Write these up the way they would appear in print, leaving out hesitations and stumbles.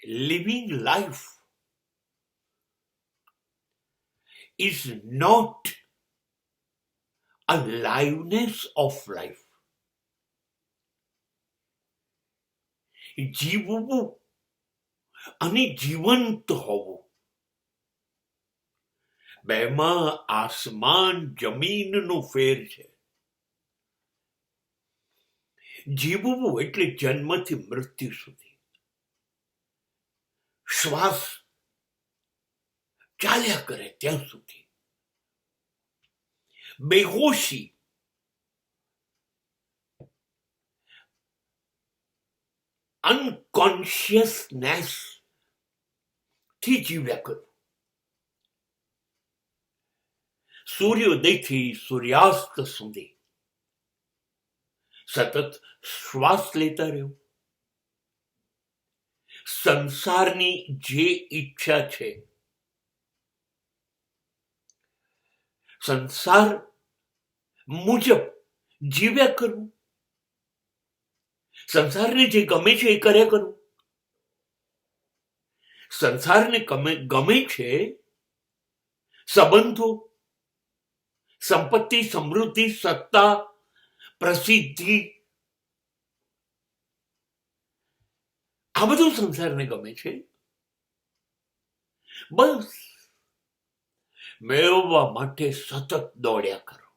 living life is not a liveness of life. જીવવું અને જીવંત હોવું, બેમાં આસમાન જમીનનો ફેર છે. જીવવું એટલે જન્મથી મૃત્યુ સુધી શ્વાસ ચાલ્યા કરે ત્યાં સુધી. બેહોશી અનકોન્શિયસનેસ થી જીવ્યા કરવું. સૂર્યોદયથી સૂર્યાસ્ત સુધી સતત શ્વાસ લેતા રહેવું. સંસારની જે ઈચ્છા છે, સંસાર મુજબ જીવ્યા કરવું. સંસારને જે ગમે છે એ કર્યા કરવું. સંસારને ગમે છે સંબંધો, સંપત્તિ, સમૃદ્ધિ, સત્તા, પ્રસિદ્ધિ, આ બધું સંસારને ગમે છે. બસ મેળવવા માટે સતત દોડ્યા કરો,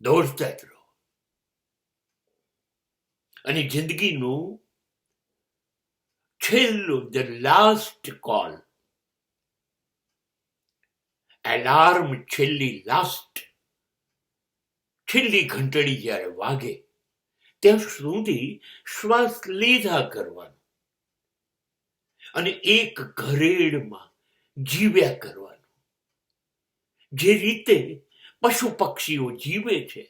દોડતા જ રહો. અને જિંદગીનું છેલ્લું, ધ લાસ્ટ કોલ, એલાર્મ, છેલ્લી ઘંટડી જ્યારે વાગે ત્યાં સુધી શ્વાસ લીધા કરવાનો અને એક ઘરેડમાં જીવ્યા કરવાનું. જે રીતે પશુ પક્ષીઓ જીવે છે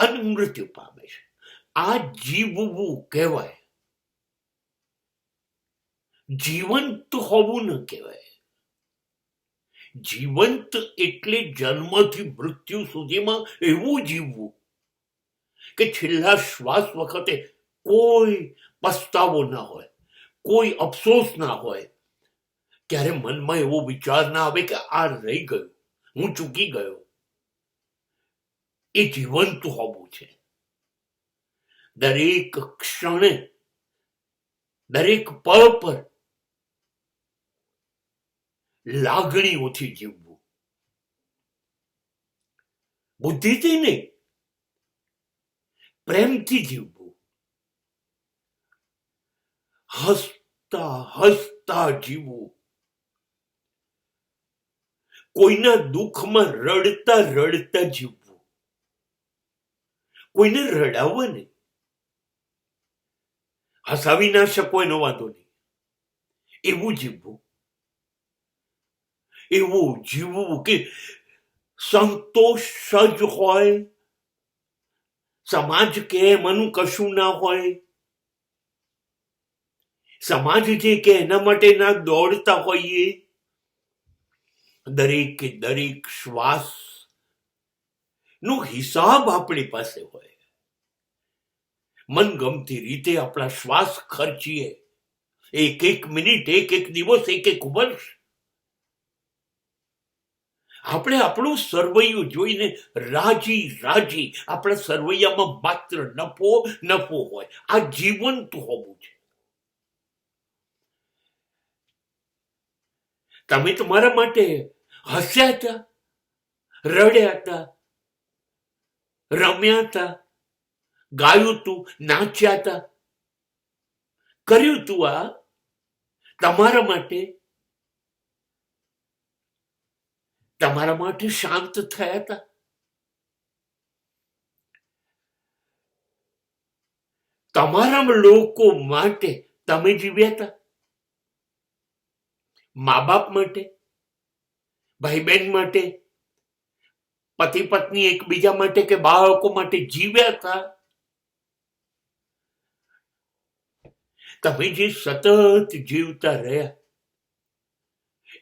અને મૃત્યુ પામે છે, આ જીવવું કહેવાય. જીવંત હોવું ન કહેવાય. જીવંત એટલે જન્મથી મૃત્યુ સુધીમાં એવું જીવવું કે છેલ્લા શ્વાસ વખતે કોઈ પસ્તાવો ના હોય, કોઈ અફસોસ ના હોય. ત્યારે મનમાં એવો વિચાર ના આવે કે આ રહી ગયું, હું ચૂકી ગયો. એ જીવંત હોવું છે. દરેક ક્ષણે, દરેક પળ પર લાગણીઓથી જીવવું. બુદ્ધિથી નહીં, પ્રેમથી જીવવું. હસતા હસતા જીવવું. કોઈના દુઃખમાં રડતા રડતા જીવવું. કોઈને રડાવવા નહીં. હસાવી ના શકો એનો વાંધો નહીં, એવું જીવવું. એવું જીવવું કે સંતોષ જ હોય. સમાજ કે એમાંનું કશું ના હોય. સમાજ જે કે એના માટે ના દોડતા હોઈએ. દરેકે દરેક શ્વાસ નો હિસાબ આપણી પાસે હોય. મનગમતી રીતે આપણા શ્વાસ ખર્ચીએ. એક મિનિટ, એક દિવસ, એક વર્ષ. આપણે આપણું સરવૈયું જોઈને રાજી આપણા સરવૈયામાં માત્ર નફો હોય. આ જીવંત હોવું છે. તમે તમારા માટે હસ્યા હતા, રડ્યા હતા, રમ્યા હતા, ગાયું તું, નાચ્યા હતા, કર્યું તું. આ તમારા માટે શાંત થયા હતા. તમારા લોકો માટે તમે જીવ્યા હતા. મા બાપ માટે, ભાઈ બહેન માટે, પતિ પત્ની એકબીજા માટે કે બાળકો માટે જીવ્યા હતા. તમે જે સતત જીવતા રહ્યા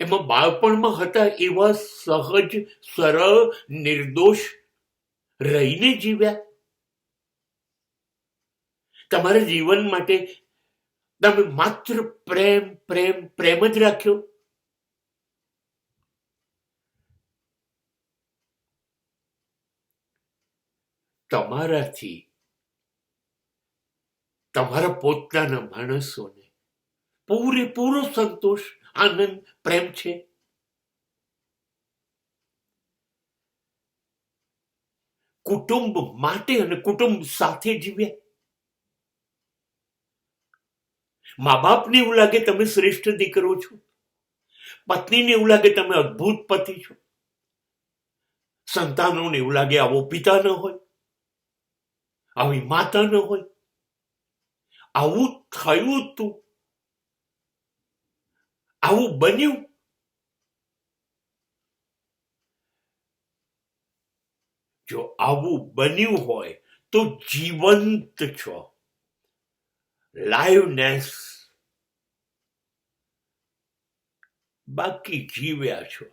એમાં બાળપણમાં હતા એવા સહજ, સરળ, નિર્દોષ રહીને જીવ્યા. તમારા જીવન માટે તમે માત્ર પ્રેમ પ્રેમ પ્રેમ જ રાખ્યો? તમારાથી તમારા પોતાના માણસોને પૂરેપૂરો સંતોષ, આનંદ, પ્રેમ છે? કુટુંબ માટે અને કુટુંબ સાથે જીવ્યા? મા બાપને એવું લાગે તમે શ્રેષ્ઠ દીકરો છો, પત્નીને એવું લાગે તમે અદ્ભુત પતિ છો, સંતાનોને એવું લાગે આવો પિતા ન હોય, આવી માતા ન હોય. આવું થયું તું, આવું બન્યું. જો આવું બન્યું હોય તો જીવંત છો, લાઈવનેસ, બાકી જીવ્યા છો.